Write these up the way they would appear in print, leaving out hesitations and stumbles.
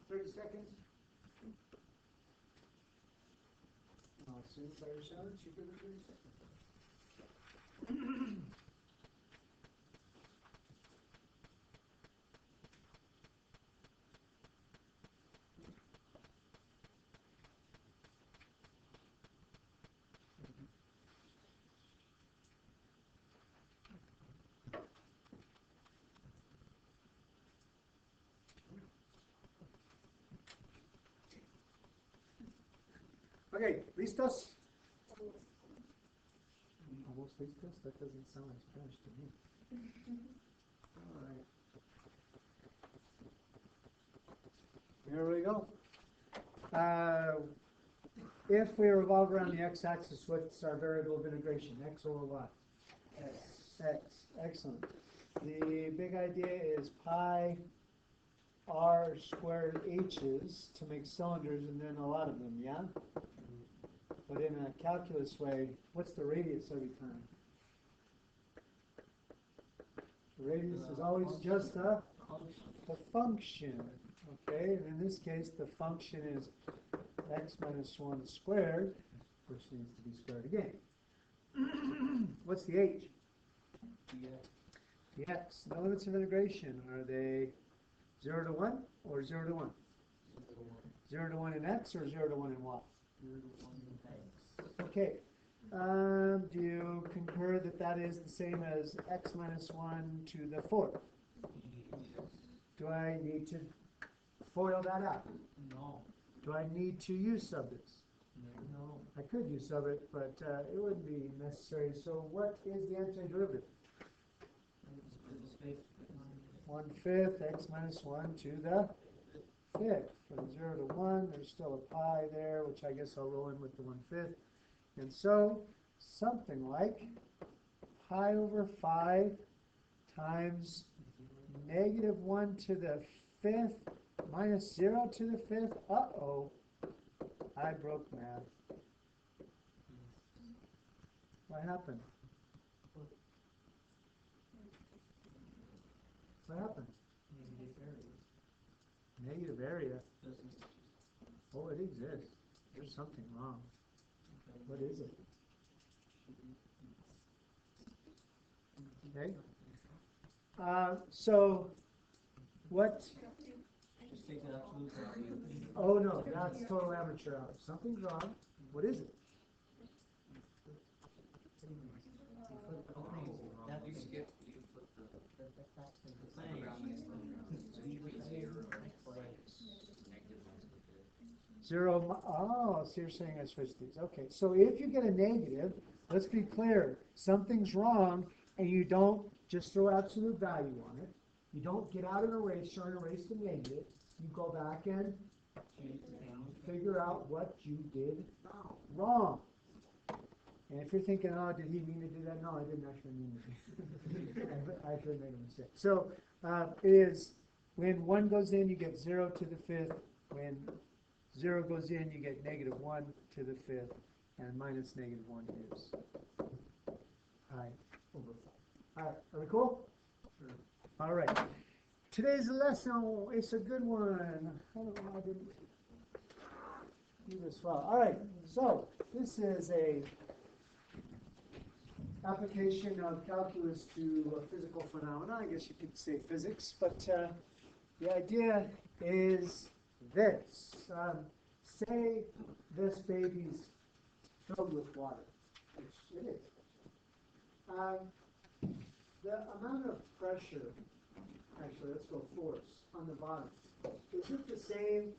30 seconds. As soon as I shout, you give it 30 seconds. Okay, listos? Almost listos? That doesn't sound like Spanish to me. All right. Here we go. If we revolve around the x-axis, what's our variable of integration? X over what? X. X. Excellent. The big idea is pi r squared h's to make cylinders, and then a lot of them, yeah? But in a calculus way, what's the radius every time? The radius is always just the function. Okay, and in this case, the function is x minus 1 squared, which needs to be squared again. What's the h? The x. The limits of integration, are they 0 to 1 or 0 to 1? 0 to 1 in x or 0 to 1 in y? 0 to 1 in x. Okay. Do you concur that that is the same as x minus 1 to the 4th? Do I need to FOIL that out? No. Do I need to use sub this? No. I could use sub it, but it wouldn't be necessary. So what is the antiderivative? 1/5 x minus 1 to the 5th. From 0 to 1, there's still a pi there, which I guess I'll roll in with the 1/5. And so something like pi over 5 times negative 1 to the 5th minus 0 to the 5th. Uh-oh. I broke math. What happened? What happened? Negative area. Oh, it exists. There's something wrong. What is it? Okay. So, what? Just take the absolute value. Oh no, that's total amateur hour. Something's wrong. What is it? Zero. Oh, so you're saying I switched these. Okay, so if you get a negative, let's be clear. Something's wrong, and you don't just throw absolute value on it. You don't get out an eraser and erase the negative. You go back and figure out what you did wrong. And if you're thinking, oh, did he mean to do that? No, I didn't actually mean to. I actually made a mistake. So it is when 1 goes in, you get 0 to the 5th. When 0 goes in, you get negative 1 to the 5th. And minus negative 1 gives pi over 5. All right, are we cool? Sure. All right. Today's lesson, it's a good one. I don't know, I didn't do this well. All right, so this is a application of calculus to physical phenomena. I guess you could say physics, but the idea is this. Say this baby's filled with water, which it is. The amount of pressure, actually let's go force, on the bottom, is it the same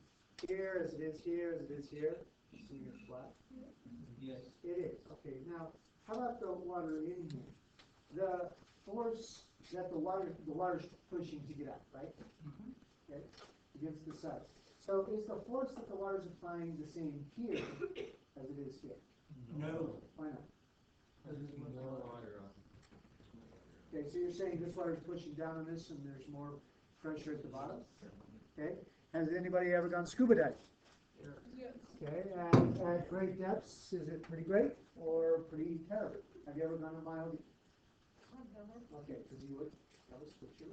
here as it is here as it is here? Assuming it's flat? Yes. It is. Okay, now how about the water in here? The force that the water's pushing to get out, right? Okay, against the side. So is the force that the water's applying the same here as it is here? No. Why not? Because there's more water on. Okay, so you're saying this water's pushing down on this and there's more pressure at the bottom? Okay. Has anybody ever gone scuba diving? Yes. Okay, and at great depths, is it pretty great or pretty terrible? Have you ever gone a mile deep? Okay, because you would switch your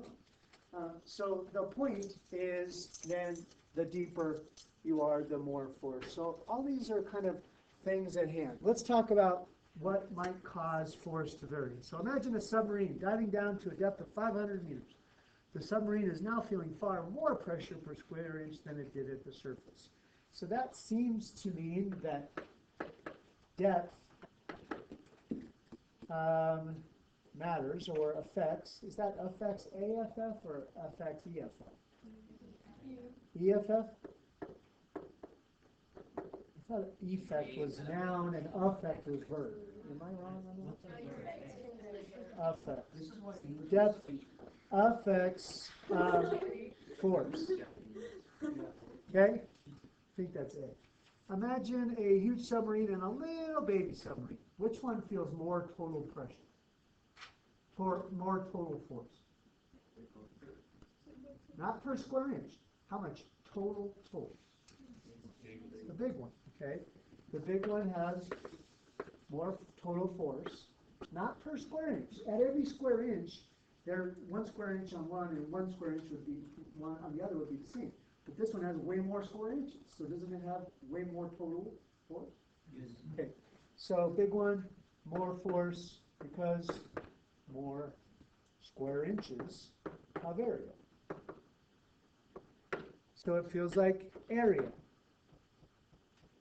own. So the point is then the deeper you are, the more force. So all these are kind of things at hand. Let's talk about what might cause force to vary. So imagine a submarine diving down to a depth of 500 meters. The submarine is now feeling far more pressure per square inch than it did at the surface. So that seems to mean that depth matters or affects. Is that affects AFF or affects EFF? EFF? I thought effect was noun and affect was verb. Am I wrong on that? Affect. This is what English. Depth affects force. Okay? I think that's it. Imagine a huge submarine and a little baby submarine. Which one feels more total pressure? For more total force? Not per square inch. How much total force? The big one, okay? The big one has more total force, not per square inch. At every square inch, there 1 square inch on one and 1 square inch would be one on the other would be the same. But this one has way more square inches, so doesn't it have way more total force? Yes. Okay, so big one, more force because more square inches of area. So it feels like area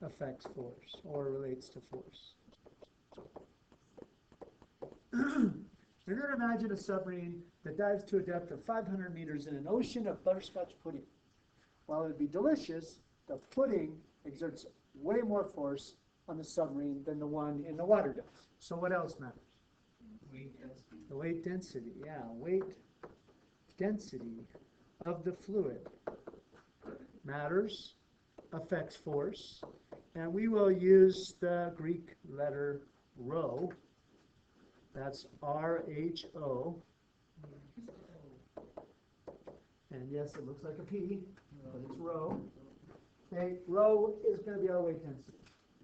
affects force or relates to force. And then imagine a submarine that dives to a depth of 500 meters in an ocean of butterscotch pudding. While it would be delicious, the pudding exerts way more force on the submarine than the one in the water does. So what else matters? Weight density. The weight density, yeah, weight density of the fluid matters, affects force, and we will use the Greek letter rho. That's R-H-O. And yes, it looks like a P, but it's rho. Okay, rho is going to be our weight density.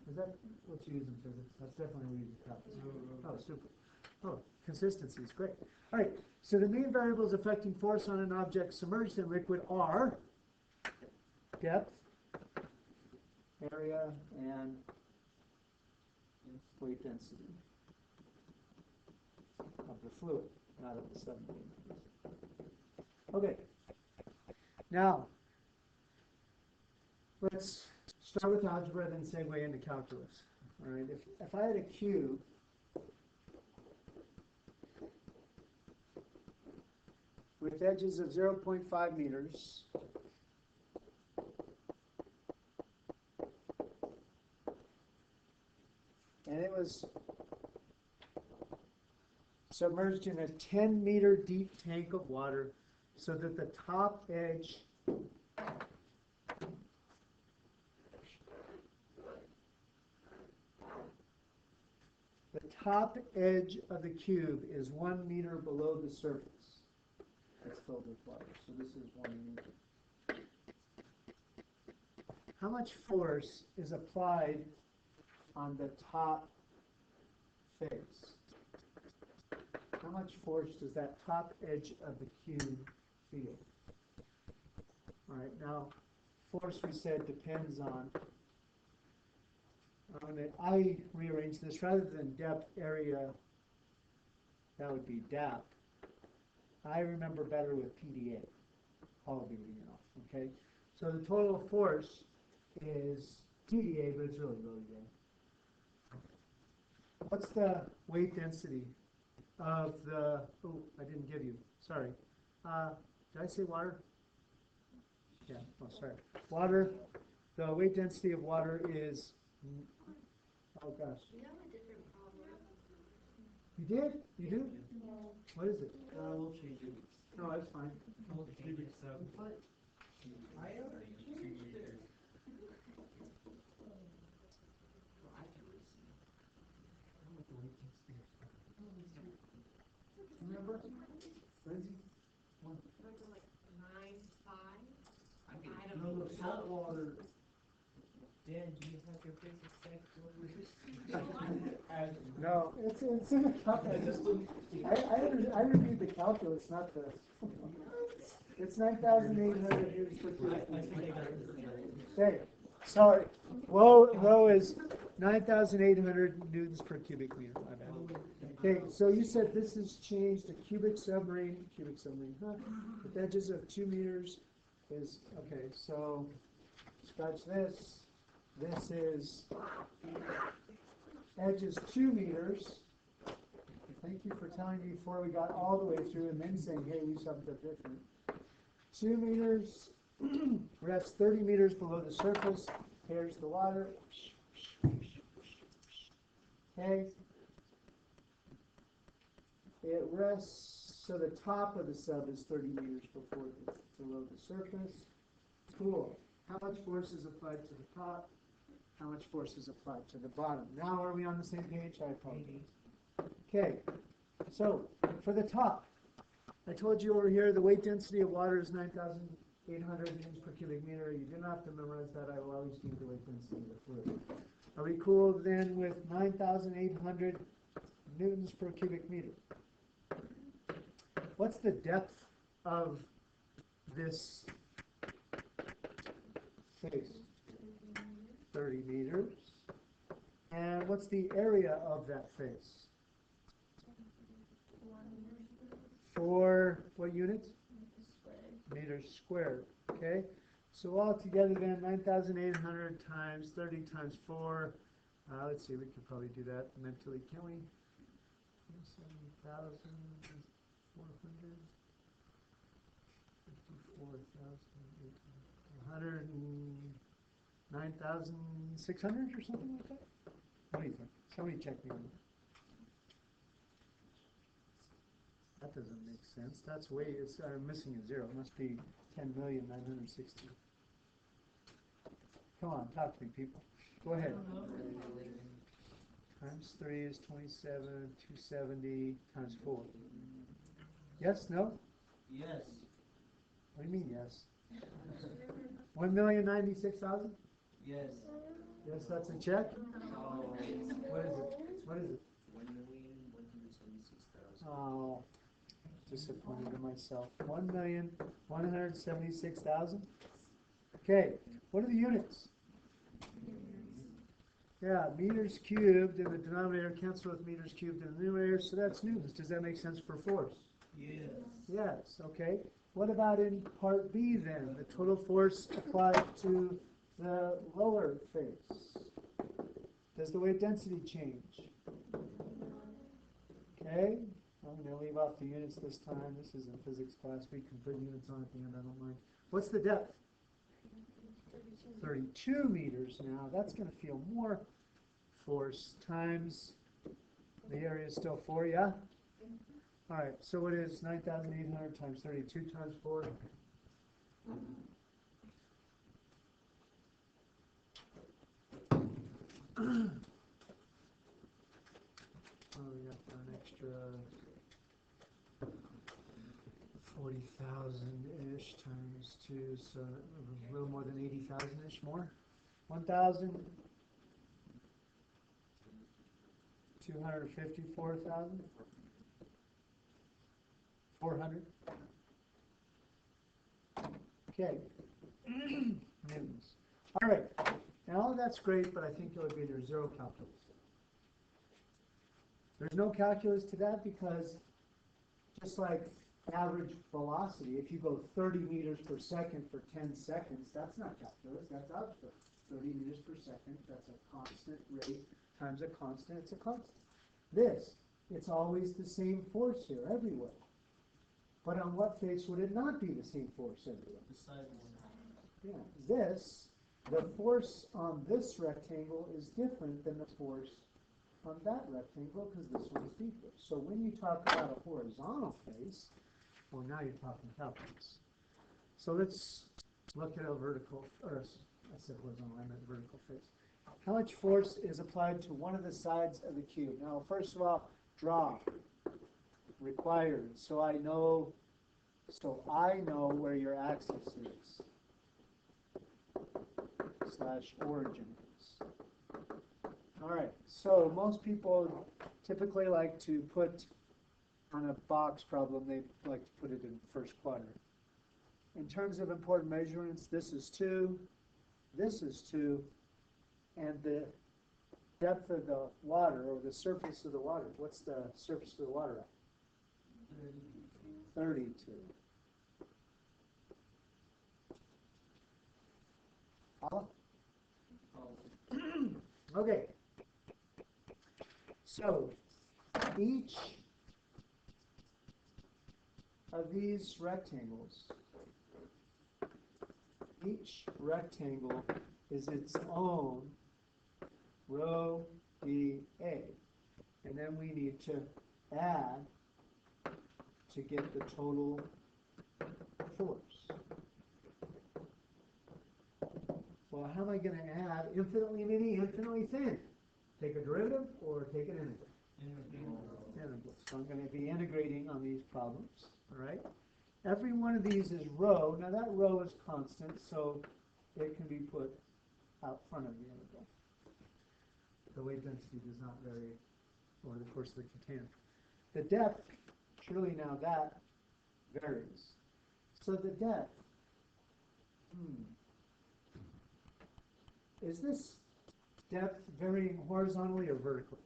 Is that what you use in physics? That's definitely what we use in calculus. Oh, super. Oh, consistency is great. All right, so the main variables affecting force on an object submerged in liquid are depth, area, and weight density of the fluid, not of the submarine. Okay, now let's start with algebra, then segue into calculus. All right, if I had a cube with edges of 0.5 meters, and it was submerged in a 10-meter deep tank of water so that the top edge of the cube is 1 meter below the surface. It's filled with water, so this is 1 meter. How much force is applied on the top face? How much force does that top edge of the cube feel? All right, now force we said depends on, I rearrange this rather than depth, area, that would be DAP. I remember better with PDA. I'll be reading it off, okay? So the total force is TDA, but it's really DA. What's the weight density of the, oh, I didn't give you, sorry. Did I say water? Yeah, oh, sorry. Water, the weight density of water is, oh gosh. You have a different problem. You did? You do? What is it? We'll change it. No, that's fine. We'll change it, so. I already changed it. Remember? Lindsay? Went to like 9.5. I'm getting. I don't No, know. the salt water. Dan, do you have your physics textbook? No, it's in the calculus. I reviewed the calculus, not the. It's 9,800 newtons per I cubic think I meter. got this. Okay, sorry. Low is 9,800 newtons per cubic meter. My bad. Okay, so you said this has changed to cubic submarine, huh? With edges of 2 meters is, okay, so scratch this. This is edge is 2 meters. Thank you for telling me before we got all the way through and then saying, hey, we something different. 2 meters, rests 30 meters below the surface. Here's the water. Okay. It rests, so the top of the sub is 30 meters below the surface. Cool. How much force is applied to the top? How much force is applied to the bottom? Now are we on the same page? I apologize. Okay, so for the top, I told you over here the weight density of water is 9,800 newtons per cubic meter. You didn't have to memorize that. I will always give you the weight density of the fluid. Are we cool then with 9,800 newtons per cubic meter? What's the depth of this face? 30 meters. And what's the area of that face? For what units? Meters squared. Okay. So all together then 9,800 times 30 times 4. Let's see, we could probably do that mentally, can we? 70,400. 9,600 or something like that? What do you think? Somebody check me on that. That doesn't make sense. That's way, I'm missing a zero. It must be 10,960,000. Come on, talk to me, people. Go ahead. Times 3 is 27, 270 times 4. Yes, no? Yes. What do you mean, yes? 1,096,000? Yes. Yes, that's a check? Oh. What is it? What is it? 1,176,000. Oh, disappointed in myself. 1,176,000? Okay, what are the units? Yeah, meters cubed in the denominator, cancel with meters cubed in the numerator, so that's newtons. Does that make sense for force? Yes. Yes, okay. What about in part B then? The total force applied to the lower face. Does the weight density change? Okay, I'm going to leave off the units this time. This is in physics class. We can put units on at the end, I don't mind. What's the depth? 32 meters now. That's going to feel more force times the area is still 4, yeah? All right, so what is 9,800 times 32 times 4? Oh, we got an extra 40,000-ish times 2, so a little more than 80,000-ish more. 1,254,000? 400? Okay. Newtons. All right. Now all that's great, but I think it would be there's zero calculus. There's no calculus to that because just like average velocity, if you go 30 meters per second for 10 seconds, that's not calculus, that's algebra. 30 meters per second, that's a constant rate times a constant, it's a constant. This, it's always the same force here, everywhere. But on what face would it not be the same force everywhere? The side one. Yeah, this, the force on this rectangle is different than the force on that rectangle because this one's deeper. So when you talk about a horizontal face, well, now you're talking calculus. So let's look at a vertical, or I said horizontal, I meant vertical face. How much force is applied to one of the sides of the cube? Now, first of all, draw. Required. So I know where your axis is. / origin is. All right. So most people typically like to put on a box problem. They like to put it in first quadrant. in terms of important measurements, this is 2, this is 2, and the depth of the water, or the surface of the water, what's the surface of the water at? 32. Follow? Okay. So, each of these rectangles, each rectangle is its own rho dA. And then we need to add to get the total force. Well, how am I going to add infinitely many, infinitely thin? Take a derivative or take an integral? Integral. So I'm going to be integrating on these problems, all right? Every one of these is rho. Now that rho is constant, so it can be put out front of the integral. The weight density does not vary over the course of the container. The depth, surely now that varies. So the depth, is this depth varying horizontally or vertically?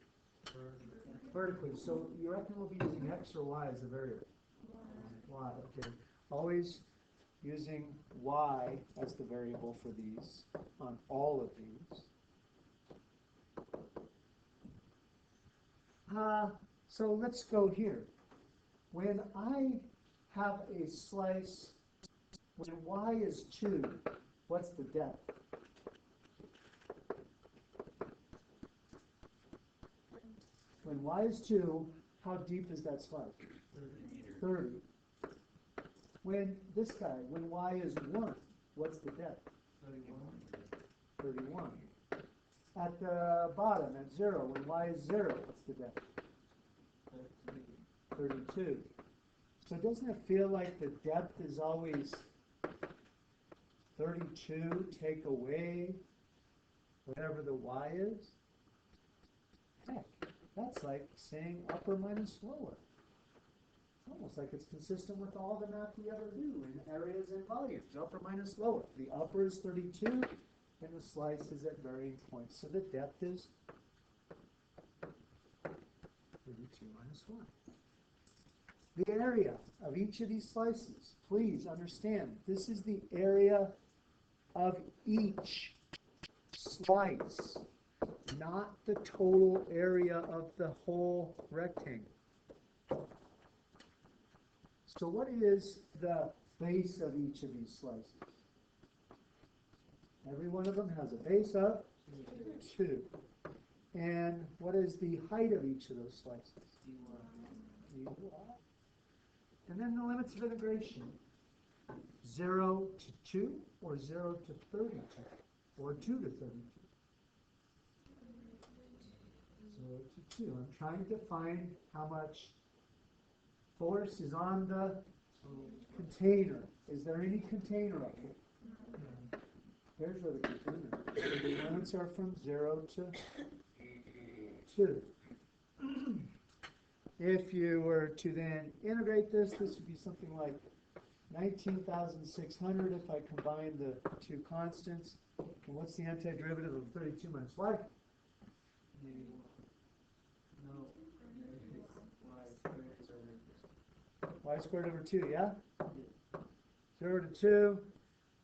Vertically. So you reckon we'll be using x or y as a variable? Y, okay. Always using y as the variable for these, on all of these. So let's go here. When I have a slice, when y is 2, what's the depth? When y is 2, how deep is that slice? 30. When this guy, when y is 1, what's the depth? 31. At the bottom, at 0, when y is 0, what's the depth? 32. So doesn't it feel like the depth is always 32, take away whatever the y is? Heck, that's like saying upper minus lower. It's almost like it's consistent with all the math you ever do in areas and volumes, upper minus lower. The upper is 32, and the slice is at varying points. So the depth is 32 minus 1. The area of each of these slices, please understand, this is the area of each slice, not the total area of the whole rectangle. So what is the base of each of these slices? Every one of them has a base of 2. And what is the height of each of those slices? dy. And then the limits of integration. 0 to 2, or 0 to 32, or 2 to 32. 0 to 2. I'm trying to find how much force is on the container. Is there any container up here? Here's where the container is. The limits are from 0 to 2. If you were to then integrate this, this would be something like 19,600 if I combine the two constants. And what's the antiderivative of 32 minus y? Y squared over 2, yeah? 0 to 2.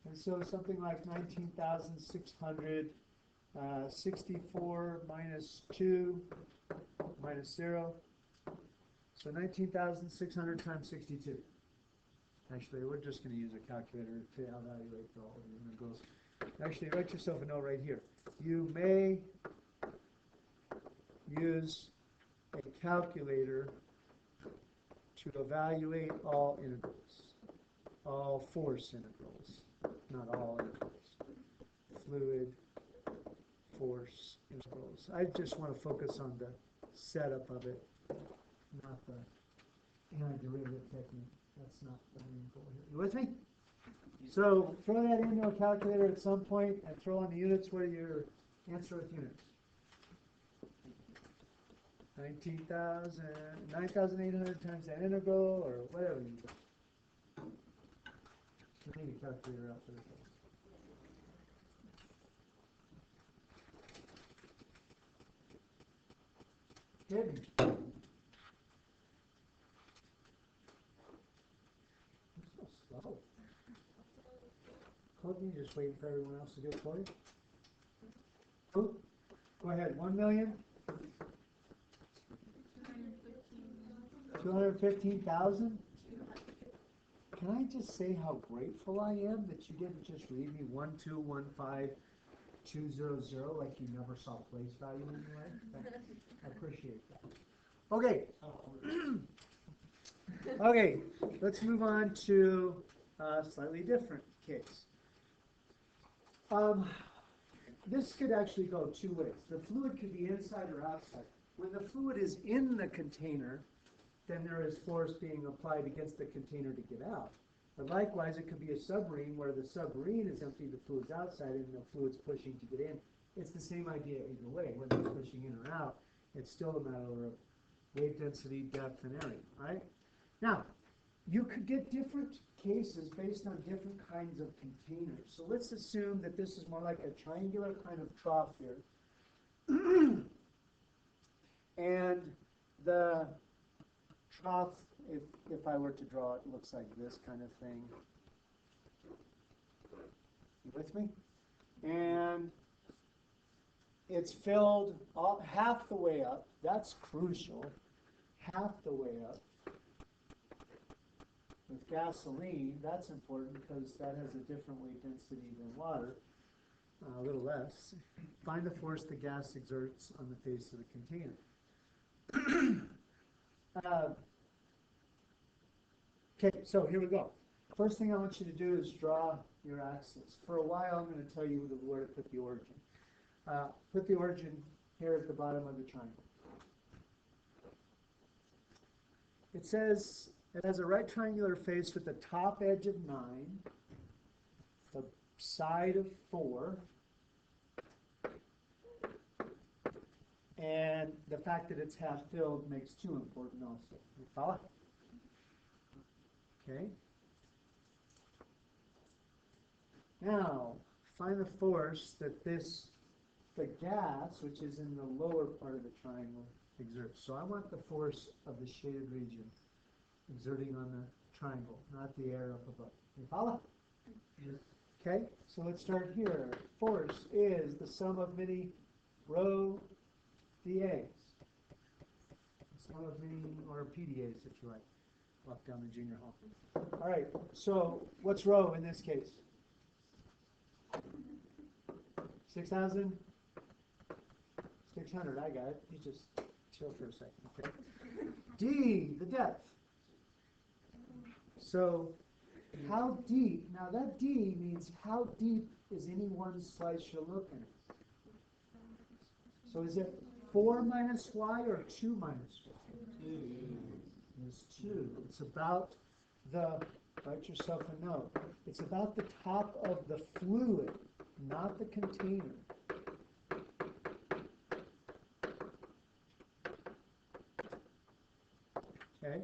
And so something like 19,600, 64 minus 2 minus 0. So 19,600 times 62. Actually, we're just going to use a calculator to evaluate all of the integrals. Actually, write yourself a note right here. You may use a calculator to evaluate all integrals, all force integrals, not all integrals, fluid force integrals. I just want to focus on the setup of it, not the antiderivative technique. That's not the main goal here. You with me? So throw that into a calculator at some point and throw on the units. What are your answer with units? 9,800 times that integral, or whatever you do. I need a calculator out for this. Hidden. I'm so slow. Courtney, just waiting for everyone else to do it for you. Oh, go ahead, 1,000,000? 215,000? Can I just say how grateful I am that you didn't just read me 1,215,200 like you never saw place value in your life? I appreciate that. Okay. Okay, let's move on to a slightly different case. This could actually go two ways. The fluid could be inside or outside. When the fluid is in the container, then there is force being applied against the container to get out. But likewise, it could be a submarine where the submarine is empty, the fluid's outside, and the fluid's pushing to get in. It's the same idea either way, whether it's pushing in or out. It's still a matter of wave density, depth, and area, right? Now, you could get different cases based on different kinds of containers. So let's assume that this is more like a triangular kind of trough here. And the trough, if I were to draw it, looks like this kind of thing. You with me? And it's filled half the way up. That's crucial. Half the way up with gasoline. That's important because that has a different weight density than water, a little less. Find the force the gas exerts on the face of the container. Okay, so here we go. First thing I want you to do is draw your axis. For a while, I'm going to tell you where to put the origin. Put the origin here at the bottom of the triangle. It says it has a right triangular face with the top edge of 9, the side of 4, and the fact that it's half filled makes 2 important also. You follow? Okay. Now, find the force that the gas, which is in the lower part of the triangle, exerts. So I want the force of the shaded region exerting on the triangle, not the air up above. You follow? Yes. Okay, so let's start here. Force is the sum of many rho dAs. The sum of many, or PDAs if you like. Walk down the junior hall. All right, so what's rho in this case? 6,600, I got it. You just chill for a second, okay? D, the depth. So how deep, now that D means how deep is any one slice you're looking at. So is it 4 minus y or 2 minus y? 2. Is 2. It's about write yourself a note. It's about the top of the fluid, not the container. Okay?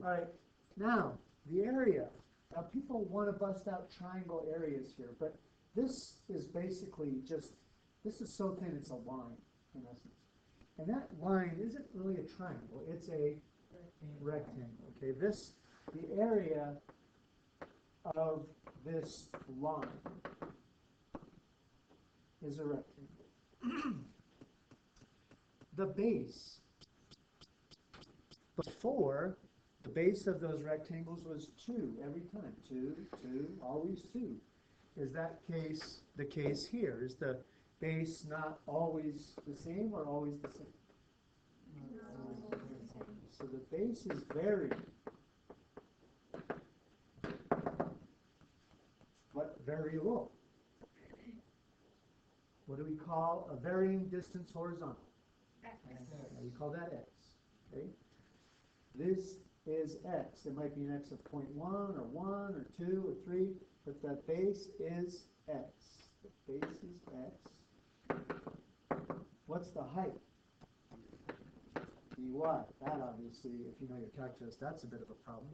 All right. Now, the area. Now, people want to bust out triangle areas here, but this is basically just, this is so thin it's a line, in essence. And that line isn't really a triangle. It's a rectangle. Okay, the area of this line is a rectangle. The base, before, the base of those rectangles was 2 every time. 2, 2, always 2. Is that case the case here? Is the base not always the same or always the same? So the base is varied. But variable. What do we call a varying distance horizontal? X. We call that x. Okay. This is x. It might be an x of 0.1 or 1 or 2 or 3, but the base is x. The base is x. What's the height? dy. That obviously, if you know your calculus, that's a bit of a problem.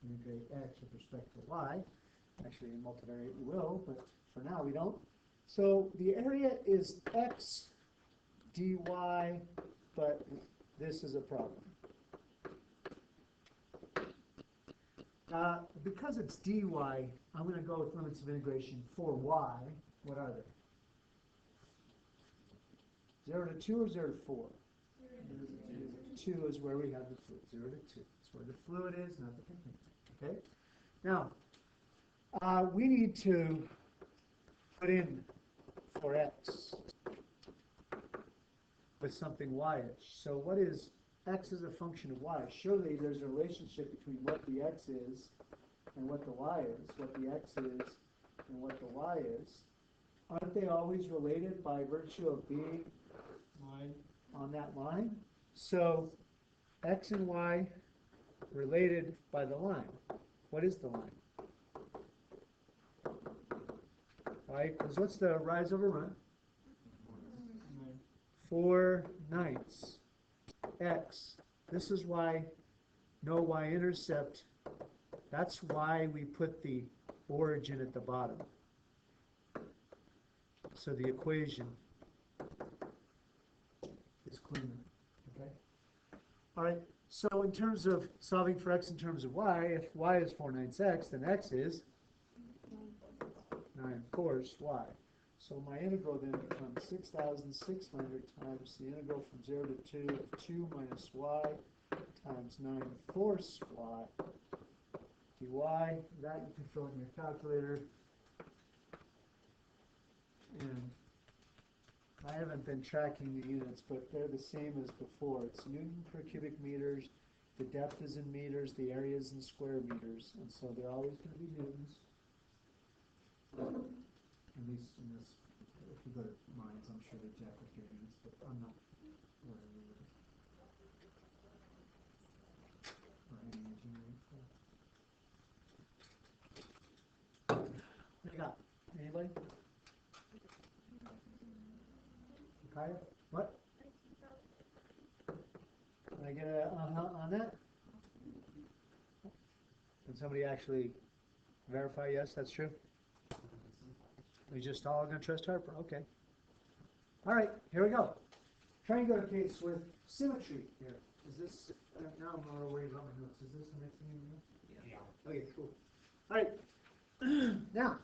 You integrate x with respect to y. Actually, in multivariate we will, but for now we don't. So the area is x dy, but this is a problem. Because it's dy, I'm going to go with limits of integration for y. What are they? 0 to 2 or 0 to 4? 2 is where we have the fluid. 0 to 2. It's where the fluid is, not the container. Okay? Now, we need to put in for x with something y-ish. So what is x as a function of y? Surely there's a relationship between what the x is and what the y is, what the x is and what the y is. Aren't they always related by virtue of being on that line? So x and y related by the line. What is the line? Right? Because what's the rise over run? 4/9 x. This is why no y-intercept. That's why we put the origin at the bottom. So the equation is cleaner. Okay? All right. So in terms of solving for x in terms of y, if y is 4/9 x, then x is 9/4 y. So my integral then becomes 6,600 times the integral from 0 to 2 of 2 minus y times 9/4 y dy. That you can fill in your calculator. And I haven't been tracking the units, but they're the same as before. It's Newton per cubic meters. The depth is in meters. The area is in square meters. And so they're always going to be newtons. At least in this, if you go to mines, I'm sure they jack up your units, but I'm not worried with it. Or any engineering stuff. What do you got? Anybody? Kaya? What? Can I get a on that? Did somebody actually verify yes, that's true? We just all going to trust Harper. Okay. All right, here we go. Triangular case with symmetry here. Is this, now I'm not worried about my notes. Is this the next thing you know? Yeah. Okay, cool. All right. Now,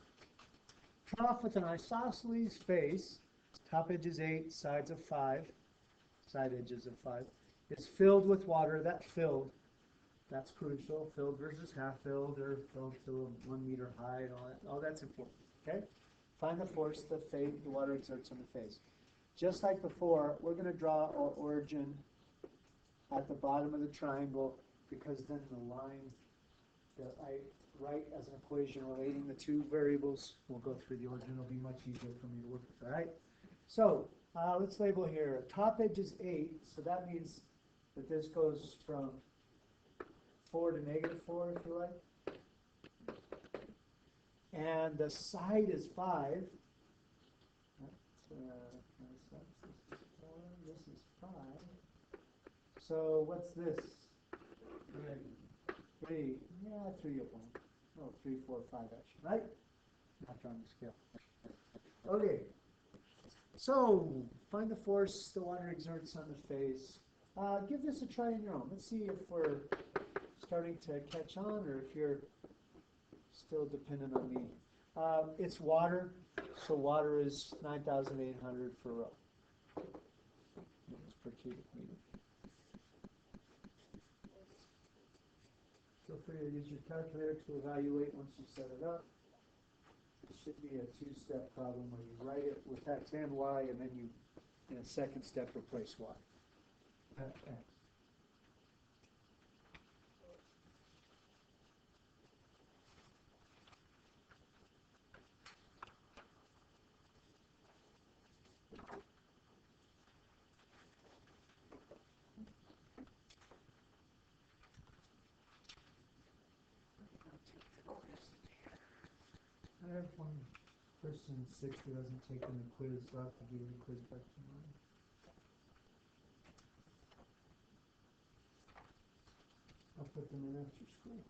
start off with an isosceles face. Top edge is 8, sides of 5. Side edges of 5. It's filled with water. That filled, that's crucial. Filled versus half filled, or filled to 1 meter high, and all that's important. Okay? Find the force the water exerts on the face. Just like before, we're going to draw our origin at the bottom of the triangle, because then the line that I write as an equation relating the two variables will go through the origin. It'll be much easier for me to work with. All right? So let's label here. Top edge is 8, so that means that this goes from 4 to -4, if you like. And the side is 5. This is 5. So what's this? 3. Yeah, 3 of them. Oh, 3, 4, 5 actually, right? Not drawing the scale. Okay. So find the force the water exerts on the face. Give this a try on your own. Let's see if we're starting to catch on, or if you're still dependent on me. It's water, so water is 9,800 per row. It's per cubic meter. Feel free to use your calculator to evaluate once you set it up. It should be a two-step problem where you write it with x and y, and then you, in a second step, replace y. X. I have one person in 6th who hasn't taken the quiz, so I have to give you the quiz back tomorrow. I'll put them in after school.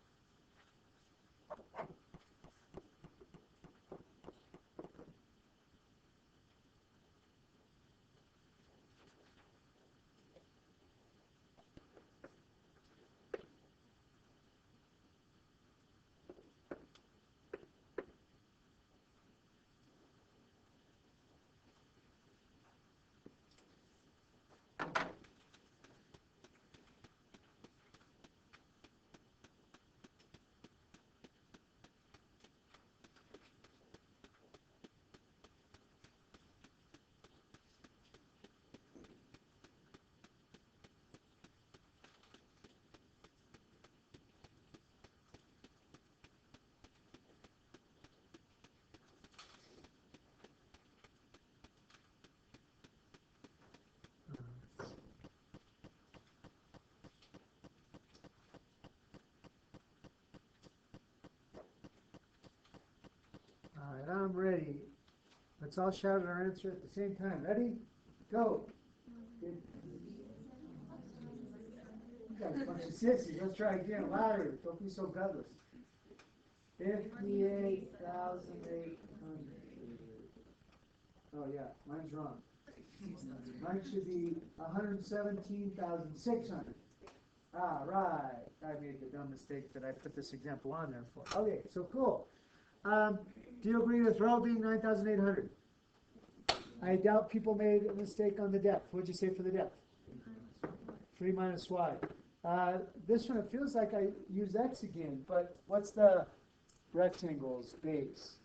All right, I'm ready. Let's all shout our answer at the same time. Ready? Go. You guys are a bunch of sissies. Let's try again. Louder. Don't be so gutless. 58,800. Oh yeah, mine's wrong. Mine should be 117,600. All right. I made the dumb mistake that I put this example on there for. Okay, so cool. Do you agree with rho being 9,800? I doubt people made a mistake on the depth. What'd you say for the depth? 3 minus y. This one, it feels like I use x again, but what's the rectangle's base?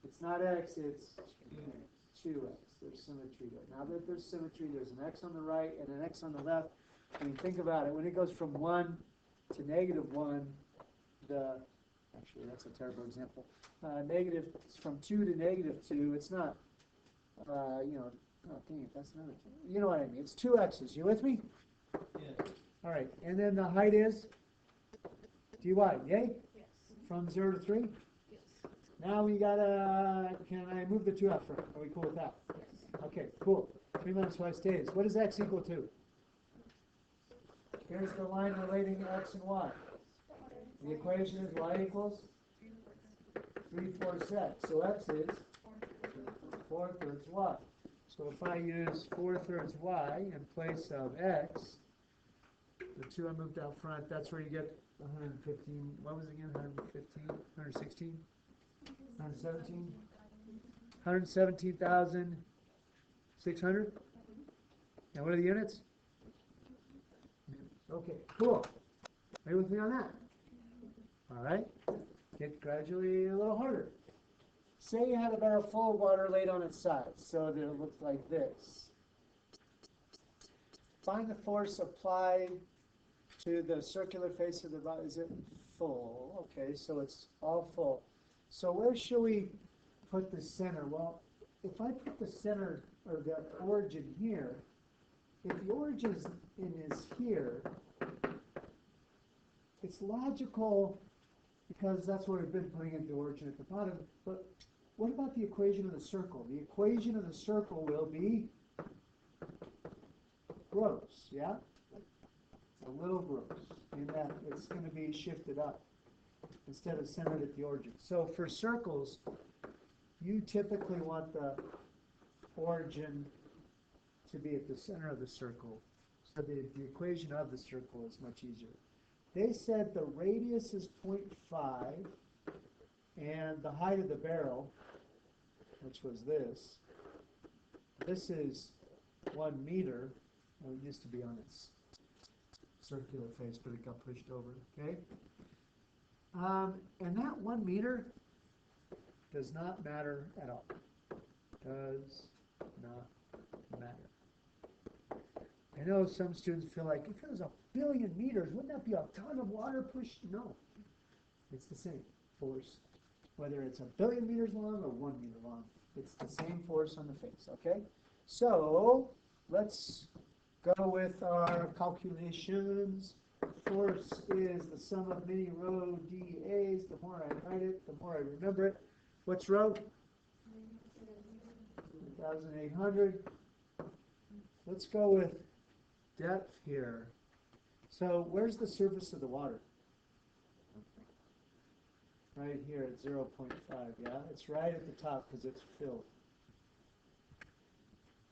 It's not x, it's 2x. There's symmetry there. Now that there's symmetry, there's an x on the right and an x on the left. I mean, think about it. When it goes from 1 to -1, actually, that's a terrible example. Negative from 2 to -2, it's not, oh, dang it, that's another thing. You know what I mean? It's 2 x's. You with me? Yeah. All right. And then the height is dy, yay? Yes. From 0 to 3? Yes. Now can I move the 2 out front? Are we cool with that? Yes. Okay, cool. 3 minus y stays. What is x equal to? Here's the line relating x and y. The equation is y equals 3/4 x. So x is 4/3 y. So if I use 4/3 y in place of x, the 2 I moved out front, that's where you get 115. What was it again? 115? 116? 117? 117,600? And what are the units? Okay, cool. Are you with me on that? All right. Get gradually a little harder. Say you had a barrel full of water laid on its side, so that it looks like this. Find the force applied to the circular face of the body. Is it full? Okay, so it's all full. So where should we put the center? Well, if I put the center or the origin here, if the origin is here, it's logical because that's where we've been putting in the origin at the bottom. But what about the equation of the circle? The equation of the circle will be gross, yeah? A little gross, in that it's going to be shifted up instead of centered at the origin. So for circles, you typically want the origin to be at the center of the circle. So the equation of the circle is much easier. They said the radius is 0.5 and the height of the barrel, which was this is 1 meter. Well, it used to be on its circular face, but it got pushed over, okay? And that 1 meter does not matter at all. Does not matter. I know some students feel like if it was 1 billion meters, wouldn't that be a ton of water pushed? No, it's the same force, whether it's 1 billion meters long or 1 meter long. It's the same force on the face, okay? So let's go with our calculations. Force is the sum of many rho dAs. The more I write it, the more I remember it. What's rho? 1,800. Let's go with depth here. So where's the surface of the water? right here at 0.5, yeah? It's right at the top because it's filled.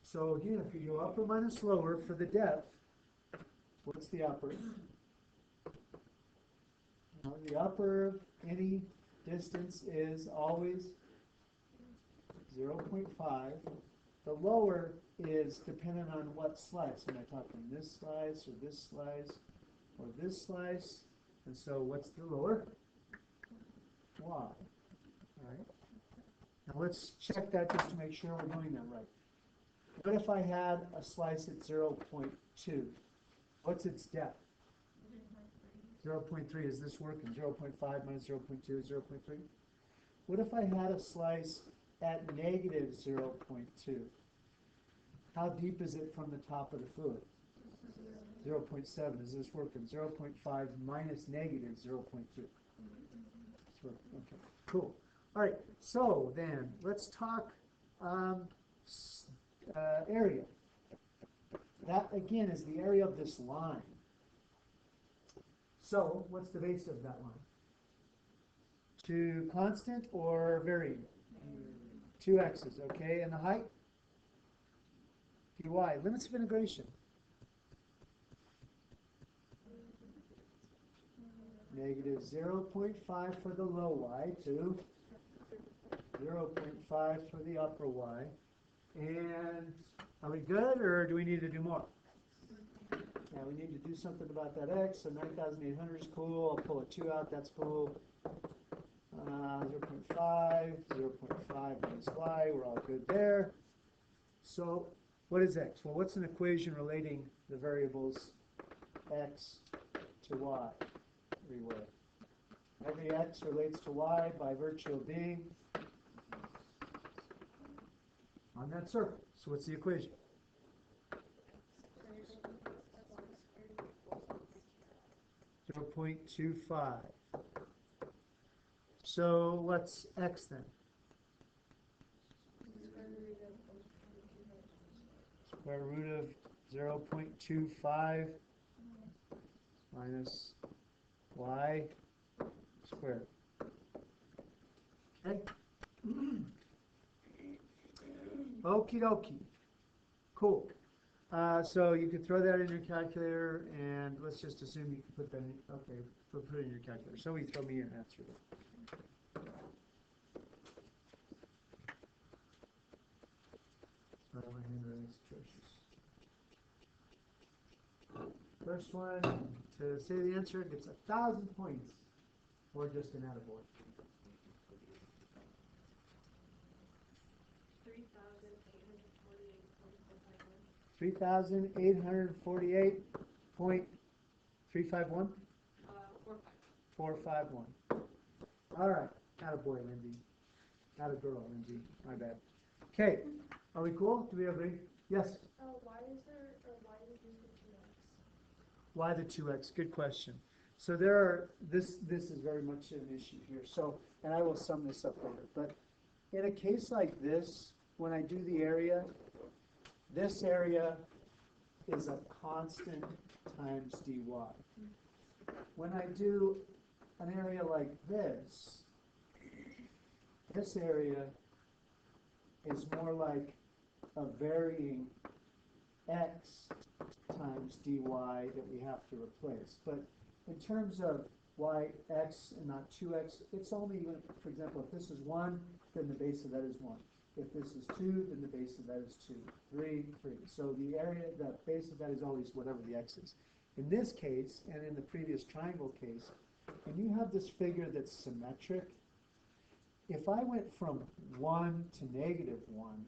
So again, if you go upper minus lower for the depth, what's the upper? Now, the upper of any distance is always 0.5. The lower is dependent on what slice. Am I talking this slice or this slice or this slice? And so what's the lower? Y. All right. Now let's check that just to make sure we're doing that right. What if I had a slice at 0.2? What's its depth? 0.3. Is this working? 0.5 minus 0.2 is 0.3. What if I had a slice at negative 0.2? How deep is it from the top of the fluid? 0.7. Is this working? 0.5 minus negative 0.2. Okay, cool. All right, so then let's talk area. That again is the area of this line. So what's the base of that line? 2 constant or varying? 2 x's, okay, and the height? dy, limits of integration. Negative 0.5 for the low y to 0.5 for the upper y. And are we good, or do we need to do more? Yeah, we need to do something about that x. So 9,800 is cool. I'll pull a 2 out. That's cool. 0.5, 0.5 minus y. We're all good there. So what is x? Well, what's an equation relating the variables x to y everywhere? Every x relates to y by virtue of being on that circle. So what's the equation? Zero 0.25. So what's x then? Square root of 0.25 minus y squared. Okay? Okie dokie. Cool. So you could throw that in your calculator, and let's just assume you can put that in. Okay, put it in your calculator. So we throw me an answer. My handwriting's atrocious. First one to say the answer gets 1,000 points, or just an attaboy. 3,848.351? 451. All right. Attaboy, Lindsay. Attagirl, Lindsay. My bad. Okay. Are we cool? Do we agree? Yes? Why is there, or why is this the 2x? Why the 2x? Good question. So there are, this is very much an issue here. So, and I will sum this up later. But in a case like this, when I do the area, this area is a constant times dy. When I do an area like this area is more like a varying x times dy that we have to replace. But in terms of why x and not 2x, it's only, for example, if this is 1, then the base of that is 1. If this is 2, then the base of that is 2. 3, 3. So the area, the base of that is always whatever the x is. In this case, and in the previous triangle case, when you have this figure that's symmetric, if I went from 1 to negative 1,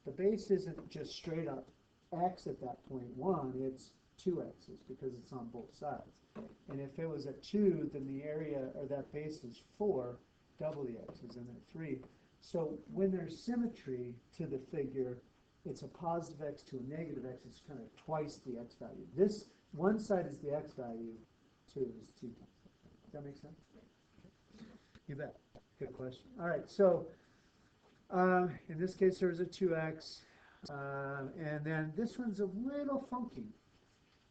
the base isn't just straight up x at that point 1, it's 2 x's because it's on both sides. And if it was at 2, then the area, or that base is 4, double the x's, and then 3. So when there's symmetry to the figure, it's a positive x to a negative x. It's kind of twice the x value. This one side is the x value, 2 is 2 times. Does that make sense? You bet. Good question. All right, so in this case, there's a 2x, and then this one's a little funky.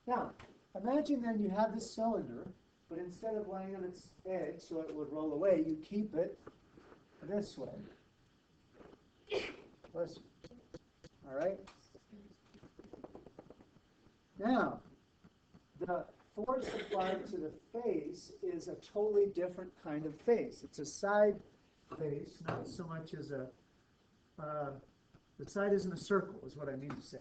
Now, imagine then you have this cylinder, but instead of laying on its edge so it would roll away, you keep it this way. Listen. All right? Now, the force applied to the face is a totally different kind of face. It's a side face, not so much as a, the side isn't a circle, is what I mean to say.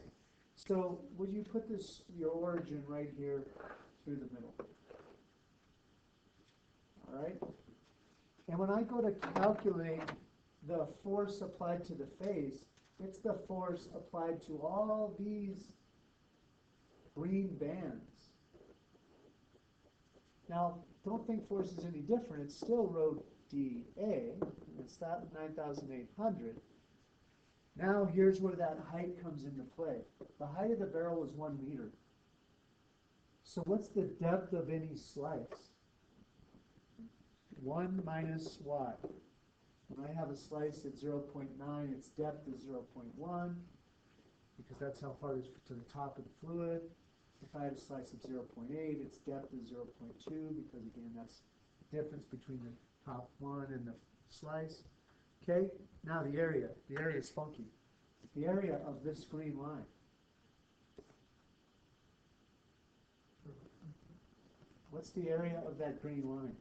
So, would you put this, your origin right here through the middle? All right? And when I go to calculate the force applied to the face, it's the force applied to all these green bands. Now, don't think force is any different. It's still rho dA. It's that 9,800. Now, here's where that height comes into play. The height of the barrel is 1 meter. So what's the depth of any slice? 1 minus y. When I have a slice at 0.9, its depth is 0.1, because that's how far it is to the top of the fluid. If I have a slice of 0.8, its depth is 0.2, because again, that's the difference between the top one and the slice. Okay, now the area. The area is funky. The area of this green line. What's the area of that green line?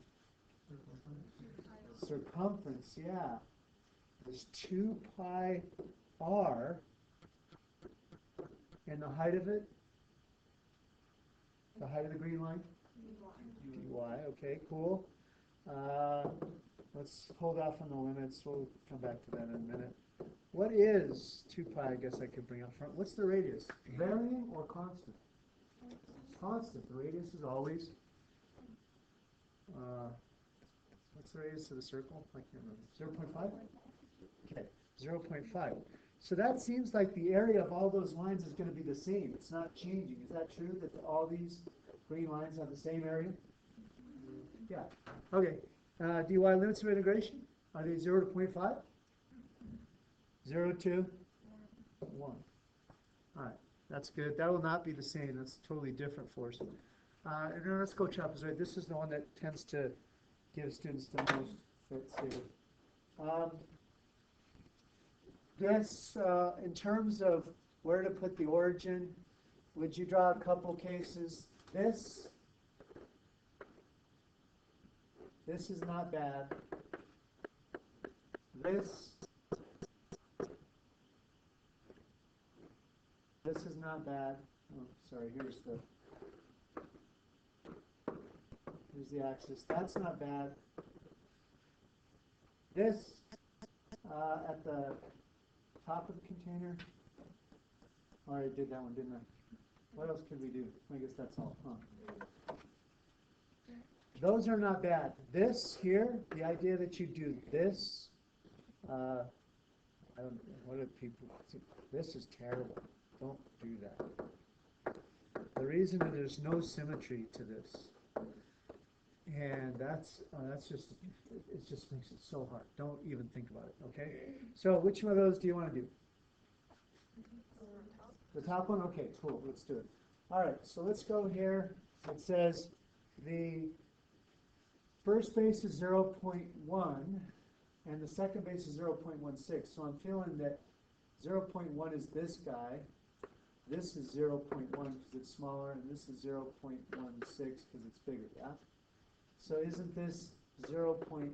Circumference, yeah. Is 2 pi r, and the height of it? The height of the green line? dy, okay, cool. Let's hold off on the limits. We'll come back to that in a minute. What is 2 pi, I guess I could bring up front. What's the radius? Varying or constant? Constant. The radius is always, what's the radius of the circle? I can't remember. 0.5? Okay, 0.5. So that seems like the area of all those lines is going to be the same. It's not changing. Is that true, that all these green lines have the same area? Yeah. Okay. dy limits of integration, are they 0 to 0.5? 0 to 1. All right. That's good. That will not be the same. That's a totally different force. And then let's go trapezoid. This is the one that tends to give students the most fits here. This, in terms of where to put the origin, would you draw a couple cases? This is not bad. This is not bad. Oh, sorry, here's the axis. That's not bad. This, at the top of the container. I already did that one, didn't I? What else could we do? I guess that's all, huh? Those are not bad. This here, the idea that you do this, I don't know, what do people, this is terrible. Don't do that. The reason that there's no symmetry to this, and that's just, it just makes it so hard. Don't even think about it, okay? So which one of those do you want to do? The top one? Okay, cool. Let's do it. All right, so let's go here. It says the first base is 0.1, and the second base is 0.16. So I'm feeling that 0.1 is this guy. This is 0.1 because it's smaller, and this is 0.16 because it's bigger, yeah? So isn't this 0.8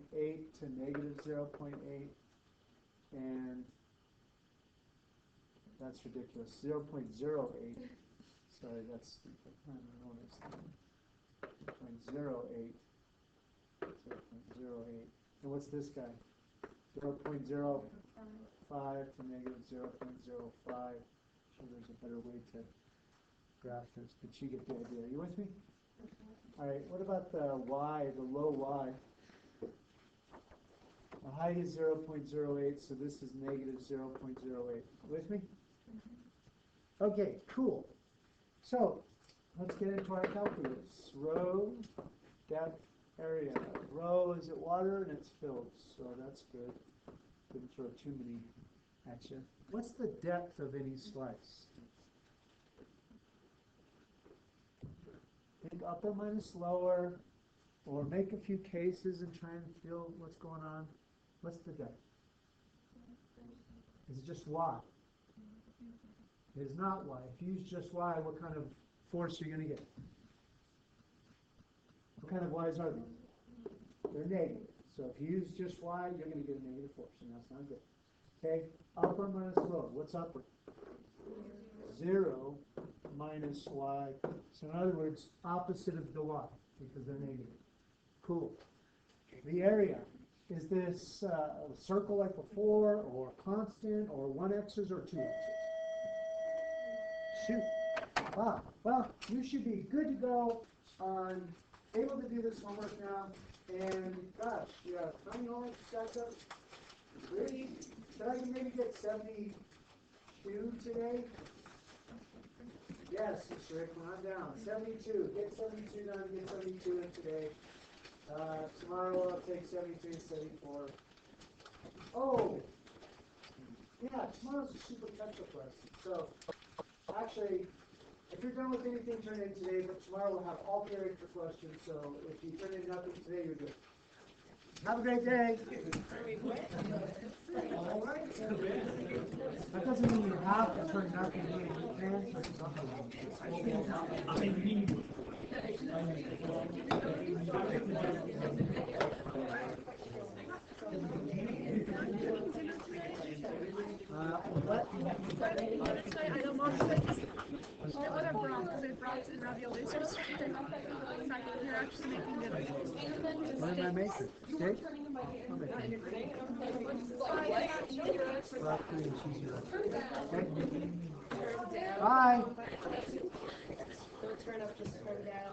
to negative 0.8? And that's ridiculous. 0.08. Sorry, that's, I don't know, 0.08. 0.08. And what's this guy? 0.05 to negative 0.05. Sure, there's a better way to graph this, but you get the idea. Are you with me? All right, what about the y, the low y? The height is 0.08, so this is negative 0.08. With me? Okay, cool. So, let's get into our calculus. Rho, depth, area. Rho is at water and it's filled, so that's good. Didn't throw too many at you. What's the depth of any slice? Think upper minus lower. or make a few cases and try and feel what's going on. What's the depth? Is it just y? It is not y. If you use just y, what kind of force are you going to get? What kind of y's are they? They're negative. So if you use just y, you're going to get a negative force, and that's not good. Okay, upper minus lower. What's upper? 0 minus y. So in other words, opposite of the y, because they're negative. Cool. The area. Is this a circle like before, or constant, or 1x's, or 2x's? Shoot. Ah, well, you should be good to go on able to do this homework now. And gosh, yeah, how many homeworks stacked up? Really? Did I maybe get 72 today? Yes, Mr. Rick, on down. 72. Get 72 done, get 72 in today. Tomorrow I'll take 73 and 74. Oh, yeah, tomorrow's a super catch-up lesson. So, actually, if you're done with anything, turn in today, but tomorrow we'll have all period for questions, so if you turn in nothing today, you're good. Have a great day. All right. That doesn't mean you have to turn nothing in. You can turn something in. What? I know mom said they would have brought, they brought in raviolis or something. The fact that they're actually making it. What am I making? Steak? I'll make it. Broccoli and cheesy rice. Okay. Bye. Don't turn up just from dad.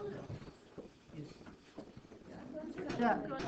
Yeah.